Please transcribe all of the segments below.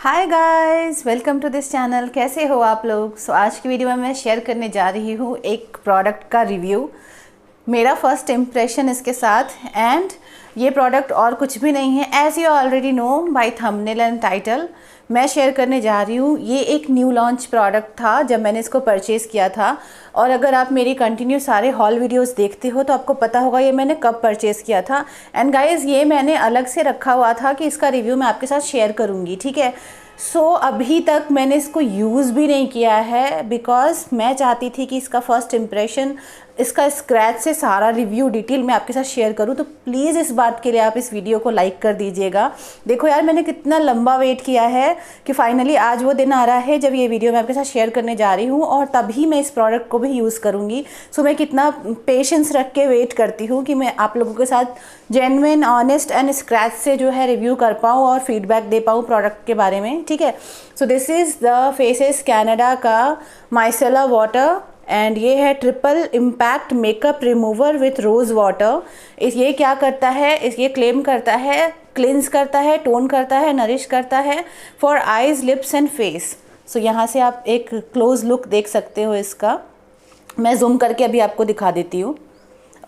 Hi guys, welcome to this channel. कैसे हो आप लोग? आज की वीडियो में मैं शेयर करने जा रही हूँ एक प्रोडक्ट का रिव्यू, मेरा फर्स्ट इम्प्रेशन इसके साथ। एंड ये प्रोडक्ट और कुछ भी नहीं है, as you already know by thumbnail and title. मैं शेयर करने जा रही हूँ, ये एक न्यू लॉन्च प्रोडक्ट था जब मैंने इसको परचेज़ किया था। और अगर आप मेरी कंटिन्यू सारे हॉल वीडियोस देखते हो तो आपको पता होगा ये मैंने कब परचेज़ किया था। एंड गाइज़, ये मैंने अलग से रखा हुआ था कि इसका रिव्यू मैं आपके साथ शेयर करूँगी, ठीक है। अभी तक मैंने इसको यूज़ भी नहीं किया है, बिकॉज़ मैं चाहती थी कि इसका फर्स्ट इम्प्रेशन, इसका स्क्रैच से सारा रिव्यू डिटेल मैं आपके साथ शेयर करूं। तो प्लीज़ इस बात के लिए आप इस वीडियो को लाइक कर दीजिएगा। देखो यार, मैंने कितना लंबा वेट किया है कि फाइनली आज वो दिन आ रहा है जब ये वीडियो मैं आपके साथ शेयर करने जा रही हूँ, और तभी मैं इस प्रोडक्ट को भी यूज़ करूँगी। मैं कितना पेशेंस रख के वेट करती हूँ कि मैं आप लोगों के साथ जेन्युइन, ऑनेस्ट एंड स्क्रैच से जो है रिव्यू कर पाऊँ और फीडबैक दे पाऊँ प्रोडक्ट के बारे में, ठीक है। This is the Faces Canada का माइसेला वाटर, एंड ये है triple impact makeup remover with rose water. ये क्या करता है? ये क्लेम करता है क्लिन्स करता है, टोन करता है, नरिश करता है for eyes, lips and face. यहाँ से आप एक क्लोज लुक देख सकते हो इसका। मैं जूम करके अभी आपको दिखा देती हूँ।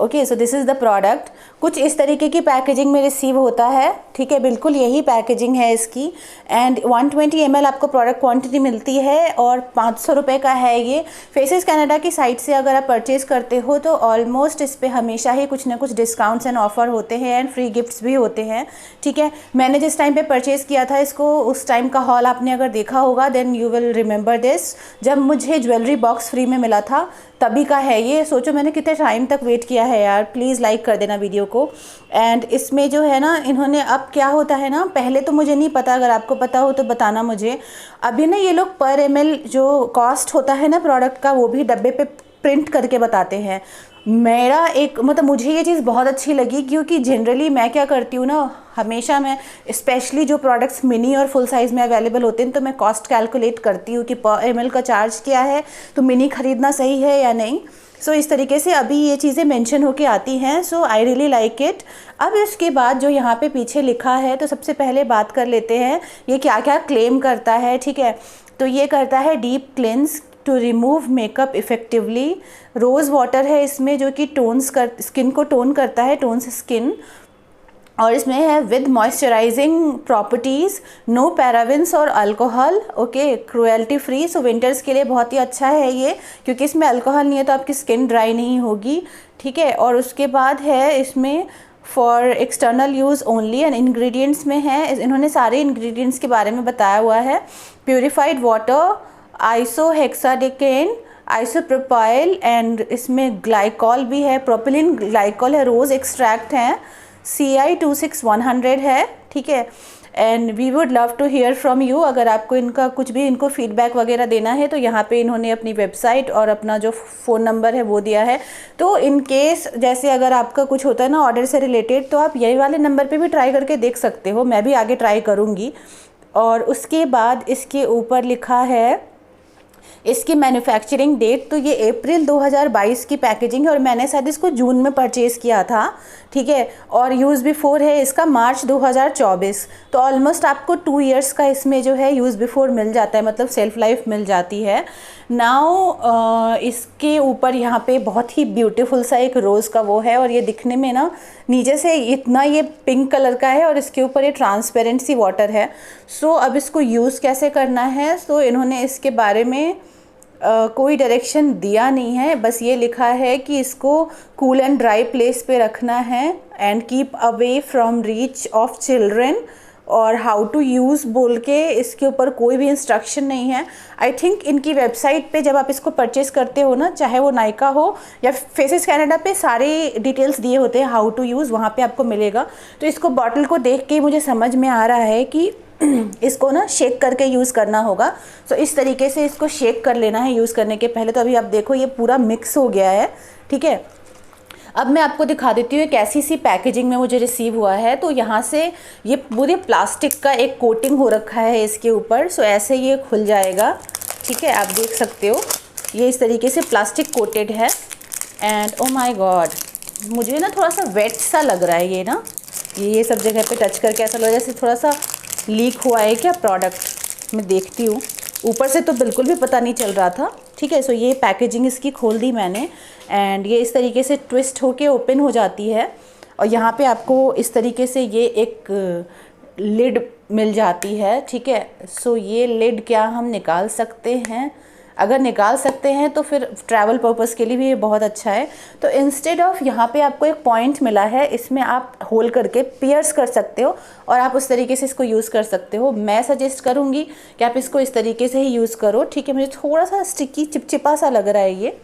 Okay, this is the product. कुछ इस तरीके की पैकेजिंग में रिसीव होता है, ठीक है, बिल्कुल यही पैकेजिंग है इसकी। एंड 120 ml आपको प्रोडक्ट क्वांटिटी मिलती है और 500 रुपये का है ये। फेसेस कनाडा की साइट से अगर आप परचेज़ करते हो तो ऑलमोस्ट इस पर हमेशा ही कुछ ना कुछ डिस्काउंट्स एंड ऑफर होते हैं एंड फ्री गिफ्ट्स भी होते हैं, ठीक है। मैंने जिस टाइम पे परचेज़ किया था इसको, उस टाइम का हॉल आपने अगर देखा होगा then you will remember this. जब मुझे ज्वेलरी बॉक्स फ्री में मिला था तभी का है ये। सोचो मैंने कितने टाइम तक वेट किया है यार। प्लीज़ लाइक कर देना वीडियो को। एंड इसमें जो है ना, इन्होंने अब क्या होता है ना, पहले तो मुझे नहीं पता, अगर आपको पता हो तो बताना मुझे। अभी ना ये लोग पर ml जो कॉस्ट होता है ना प्रोडक्ट का, वो भी डब्बे पे प्रिंट करके बताते हैं। मेरा एक मतलब मुझे ये चीज़ बहुत अच्छी लगी, क्योंकि जनरली मैं क्या करती हूँ ना, हमेशा मैं स्पेशली जो प्रोडक्ट्स मिनी और फुल साइज़ में अवेलेबल होते हैं तो मैं कॉस्ट कैलकुलेट करती हूँ कि पर ml का चार्ज क्या है, तो मिनी ख़रीदना सही है या नहीं। इस तरीके से अभी ये चीज़ें मेंशन होके आती हैं। आई रियली लाइक इट। अब इसके बाद जो यहाँ पे पीछे लिखा है, तो सबसे पहले बात कर लेते हैं ये क्या क्या क्लेम करता है, ठीक है। तो ये करता है deep cleanse to remove makeup effectively. Rose water है इसमें जो कि स्किन को टोन करता है, टोन्स स्किन। और इसमें है with moisturising properties, no parabens और alcohol, okay, cruelty free. Winters के लिए बहुत ही अच्छा है ये, क्योंकि इसमें अल्कोहल नहीं है तो आपकी स्किन ड्राई नहीं होगी, ठीक है। और उसके बाद है इसमें for external use only, and ingredients में है, इन्होंने सारे इंग्रेडिएंट्स के बारे में बताया हुआ है। प्योरीफाइड वाटर, आइसोहेक्साडेकेन, आइसोप्रोपाइल, एंड इसमें ग्लाइकॉल भी है, प्रोपिलिन ग्लाइकॉल है, रोज़ एक्सट्रैक्ट है, CI 26100 है, ठीक है। And we would love to hear from you. अगर आपको इनका कुछ भी इनको फीडबैक वगैरह देना है तो यहाँ पे इन्होंने अपनी वेबसाइट और अपना जो फ़ोन नंबर है वो दिया है। तो इन केस जैसे अगर आपका कुछ होता है ना ऑर्डर से रिलेटेड, तो आप यही वाले नंबर पे भी ट्राई करके देख सकते हो। मैं भी आगे ट्राई करूँगी। और उसके बाद इसके ऊपर लिखा है इसकी मैन्युफैक्चरिंग डेट, तो ये अप्रैल 2022 की पैकेजिंग है और मैंने शायद इसको जून में परचेज़ किया था, ठीक है। और यूज़ बिफोर है इसका मार्च 2024। तो ऑलमोस्ट आपको 2 इयर्स का इसमें जो है यूज़ बिफोर मिल जाता है, मतलब सेल्फ लाइफ मिल जाती है। नाउ इसके ऊपर यहाँ पे बहुत ही ब्यूटीफुल सा एक रोज़ का वो है, और ये दिखने में ना नीचे से इतना ये पिंक कलर का है और इसके ऊपर ये ट्रांसपेरेंट सी वाटर है। अब इसको यूज़ कैसे करना है, इन्होंने इसके बारे में कोई डायरेक्शन दिया नहीं है, बस ये लिखा है कि इसको कूल एंड ड्राई प्लेस पे रखना है and keep away from reach of children, और हाउ टू यूज़ बोल के इसके ऊपर कोई भी इंस्ट्रक्शन नहीं है। आई थिंक इनकी वेबसाइट पे जब आप इसको परचेज़ करते हो ना, चाहे वो नायका हो या फेसेस कनाडा पे, सारे डिटेल्स दिए होते हैं हाउ टू यूज़, वहाँ पे आपको मिलेगा। तो इसको बॉटल को देख के मुझे समझ में आ रहा है कि इसको ना शेक करके यूज़ करना होगा। इस तरीके से इसको शेक कर लेना है यूज़ करने के पहले। तो अभी आप देखो ये पूरा मिक्स हो गया है, ठीक है। अब मैं आपको दिखा देती हूँ कैसी सी पैकेजिंग में मुझे रिसीव हुआ है। तो यहाँ से ये पूरे प्लास्टिक का एक कोटिंग हो रखा है इसके ऊपर। ऐसे ये खुल जाएगा, ठीक है, आप देख सकते हो ये इस तरीके से प्लास्टिक कोटेड है। एंड ओ माय गॉड, मुझे ना थोड़ा सा वेट सा लग रहा है ये ना, ये सब जगह पे टच करके ऐसा लग रहा है जैसे थोड़ा सा लीक हुआ है क्या प्रोडक्ट। मैं देखती हूँ, ऊपर से तो बिल्कुल भी पता नहीं चल रहा था, ठीक है। सो ये पैकेजिंग इसकी खोल दी मैंने एंड ये इस तरीके से ट्विस्ट होके ओपन हो जाती है और यहाँ पे आपको इस तरीके से ये एक लिड मिल जाती है, ठीक है। सो ये लिड क्या हम निकाल सकते हैं? अगर निकाल सकते हैं तो फिर ट्रैवल पर्पस के लिए भी ये बहुत अच्छा है। तो इंस्टेड ऑफ यहाँ पे आपको एक पॉइंट मिला है, इसमें आप होल करके पियर्स कर सकते हो और आप उस तरीके से इसको यूज़ कर सकते हो। मैं सजेस्ट करूँगी कि आप इसको इस तरीके से ही यूज़ करो, ठीक है। मुझे थोड़ा सा स्टिकी चिपचिपा सा लग रहा है ये,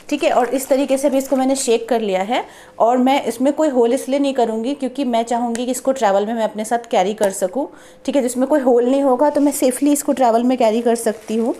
ठीक है। और इस तरीके से भी इसको मैंने शेक कर लिया है और मैं इसमें कोई होल इसलिए नहीं करूँगी क्योंकि मैं चाहूँगी कि इसको ट्रैवल में मैं अपने साथ कैरी कर सकूँ, ठीक है। जिसमें कोई होल नहीं होगा तो मैं सेफली इसको ट्रैवल में कैरी कर सकती हूँ।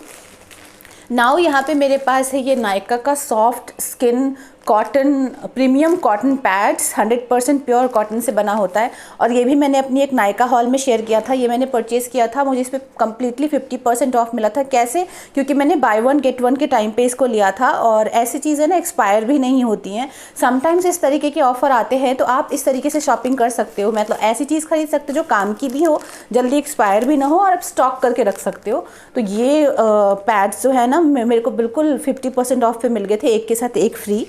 नाउ यहाँ पे मेरे पास है ये नायका का soft skin cotton premium cotton pads, 100% pure cotton से बना होता है और ये भी मैंने अपनी एक नायका हॉल में शेयर किया था। ये मैंने परचेज़ किया था, मुझे इस पर कम्प्लीटली 50% ऑफ मिला था। कैसे? क्योंकि मैंने बाय वन गेट वन के टाइम पे इसको लिया था और ऐसी चीज़ें ना एक्सपायर भी नहीं होती हैं। समटाइम्स इस तरीके के ऑफ़र आते हैं तो आप इस तरीके से शॉपिंग कर सकते हो। मतलब ऐसी चीज़ खरीद सकते हो जो काम की भी हो, जल्दी एक्सपायर भी ना हो और आप स्टॉक करके रख सकते हो। तो ये पैड्स जो है ना मेरे को बिल्कुल 50% ऑफ पे मिल गए थे, एक के साथ एक फ्री,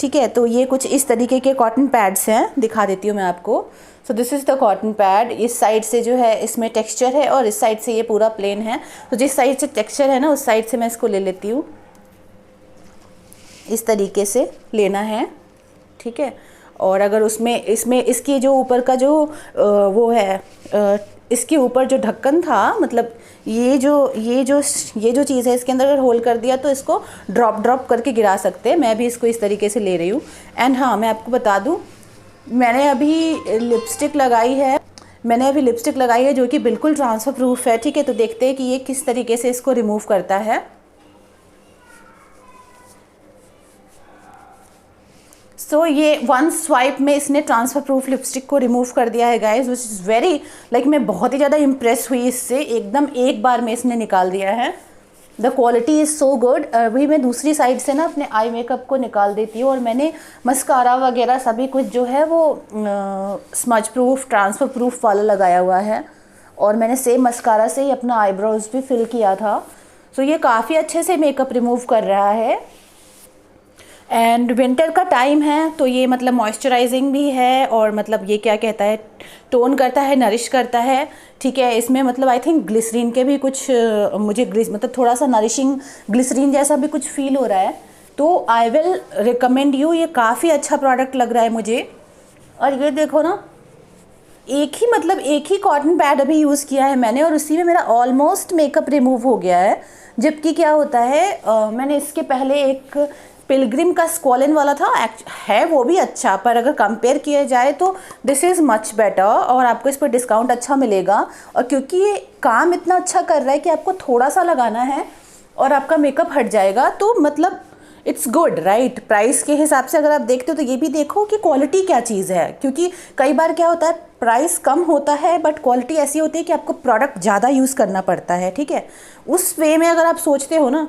ठीक है। तो ये कुछ इस तरीके के कॉटन पैड्स हैं, दिखा देती हूँ मैं आपको। So this is the cotton pad. इस साइड से जो है इसमें टेक्सचर है और इस साइड से ये पूरा प्लेन है। तो जिस साइड से टेक्सचर है ना उस साइड से मैं इसको ले लेती हूँ, इस तरीके से लेना है, ठीक है। और अगर उसमें इसमें इसकी जो ऊपर का जो वो है इसके ऊपर जो ढक्कन था, मतलब ये जो चीज़ है इसके अंदर अगर होल कर दिया तो इसको ड्रॉप करके गिरा सकते हैं। मैं भी इसको इस तरीके से ले रही हूँ। एंड हाँ, मैं आपको बता दूँ, मैंने अभी लिपस्टिक लगाई है जो कि बिल्कुल ट्रांसफ़र प्रूफ है, ठीक है। तो देखते हैं कि ये किस तरीके से इसको रिमूव करता है। सो ये वन स्वाइप में इसने ट्रांसफ़र प्रूफ लिपस्टिक को रिमूव कर दिया है guys, which is very like मैं बहुत ही ज़्यादा इम्प्रेस हुई इससे। एकदम एक बार में इसने निकाल दिया है। The quality is so good. अभी मैं दूसरी साइड से ना अपने आई मेकअप को निकाल देती हूँ और मैंने मस्कारा वगैरह सभी कुछ जो है वो स्मज प्रूफ ट्रांसफ़र प्रूफ वाला लगाया हुआ है और मैंने सेम मस्कारा से ही अपना आईब्रोज भी फिल किया था। सो ये काफ़ी अच्छे से मेकअप रिमूव कर रहा है। एंड विंटर का टाइम है तो ये मतलब मॉइस्चराइजिंग भी है और मतलब ये क्या कहता है, टोन करता है, नरिश करता है, ठीक है। इसमें मतलब आई थिंक ग्लिसरीन के भी कुछ मुझे मतलब थोड़ा सा नरिशिंग ग्लिसरीन जैसा भी कुछ फील हो रहा है। तो आई विल रिकमेंड यू, ये काफ़ी अच्छा प्रोडक्ट लग रहा है मुझे। और ये देखो ना, एक ही कॉटन पैड अभी यूज़ किया है मैंने और उसी में मेरा ऑलमोस्ट मेकअप रिमूव हो गया है। जबकि क्या होता है, मैंने इसके पहले एक पिलग्रिम का स्क्वालिन वाला था, है वो भी अच्छा, पर अगर कंपेयर किया जाए तो दिस इज़ मच बेटर और आपको इस पर डिस्काउंट अच्छा मिलेगा। और क्योंकि ये काम इतना अच्छा कर रहा है कि आपको थोड़ा सा लगाना है और आपका मेकअप हट जाएगा, तो मतलब इट्स गुड राइट। प्राइस के हिसाब से अगर आप देखते हो तो ये भी देखो कि क्वालिटी क्या चीज़ है, क्योंकि कई बार क्या होता है प्राइस कम होता है बट क्वालिटी ऐसी होती है कि आपको प्रोडक्ट ज़्यादा यूज़ करना पड़ता है, ठीक है। उस वे में अगर आप सोचते हो ना,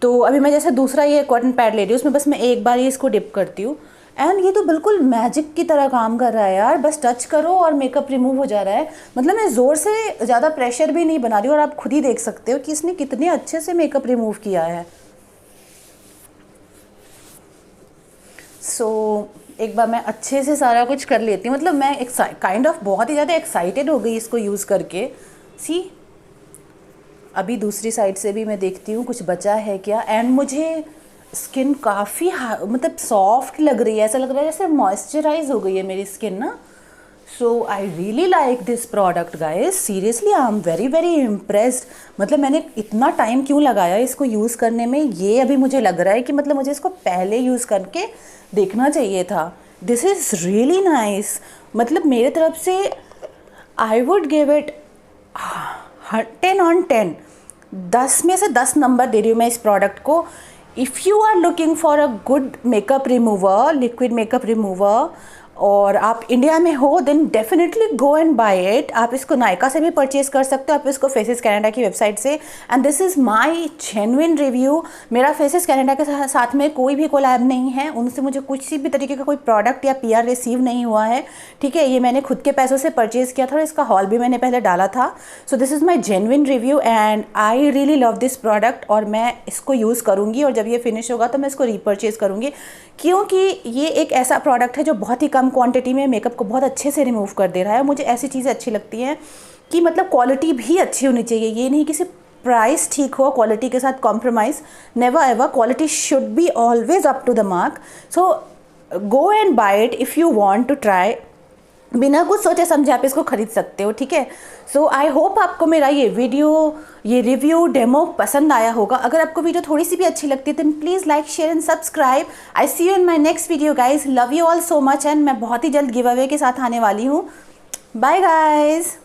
तो अभी मैं जैसे दूसरा ये कॉटन पैड ले रही हूँ, उसमें बस मैं एक बार ही इसको डिप करती हूँ एंड ये तो बिल्कुल मैजिक की तरह काम कर रहा है यार। बस टच करो और मेकअप रिमूव हो जा रहा है। मतलब मैं ज़ोर से ज़्यादा प्रेशर भी नहीं बना रही हूँ और आप खुद ही देख सकते हो कि इसने कितने अच्छे से मेकअप रिमूव किया है। सो एक बार मैं अच्छे से सारा कुछ कर लेती हूँ। मतलब मैं काइंड ऑफ बहुत ही ज़्यादा एक्साइटेड हो गई इसको यूज़ करके। सी अभी दूसरी साइड से भी मैं देखती हूँ कुछ बचा है क्या। एंड मुझे स्किन काफ़ी मतलब सॉफ्ट लग रही है, ऐसा लग रहा है जैसे मॉइस्चराइज हो गई है मेरी स्किन ना। So I really like this product guys, seriously I am very very impressed. मतलब मैंने इतना टाइम क्यों लगाया इसको यूज़ करने में, ये अभी मुझे लग रहा है कि मतलब मुझे इसको पहले यूज़ करके देखना चाहिए था। This is really nice. मतलब मेरे तरफ से I would give it 10 on 10, 10 में से 10 नंबर दे रही हूँ मैं इस प्रोडक्ट को। If you are looking for a good makeup remover, liquid makeup remover और आप इंडिया में हो then definitely go and buy it. आप इसको नायका से भी परचेज कर सकते हो, आप इसको फेसेस कनाडा की वेबसाइट से। And this is my genuine review. मेरा फेसेस कनाडा के साथ में कोई भी कोलैब नहीं है, उनसे मुझे कुछ भी तरीके का कोई प्रोडक्ट या PR रिसीव नहीं हुआ है, ठीक है। ये मैंने खुद के पैसों से परचेज़ किया था और इसका हॉल भी मैंने पहले डाला था। So this is my genuine review and I really love this product, और मैं इसको यूज़ करूँगी, और जब ये फिनिश होगा तो मैं इसको रीपरचेज़ करूँगी, क्योंकि ये एक ऐसा प्रोडक्ट है जो बहुत ही कम क्वांटिटी में मेकअप को बहुत अच्छे से रिमूव कर दे रहा है। मुझे ऐसी चीज़ें अच्छी लगती हैं कि मतलब क्वालिटी भी अच्छी होनी चाहिए, ये नहीं कि सिर्फ प्राइस ठीक हो, क्वालिटी के साथ compromise never ever. Quality should be always up to the mark. So go and buy it if you want to try. बिना कुछ सोचे समझे आप इसको खरीद सकते हो, ठीक है। सो आई होप आपको मेरा ये रिव्यू डेमो पसंद आया होगा। अगर आपको वीडियो थोड़ी सी भी अच्छी लगती है then please like, share and subscribe. I see you in my next video guys. Love you all so much, and मैं बहुत ही जल्द गिव अवे के साथ आने वाली हूँ। Bye guys.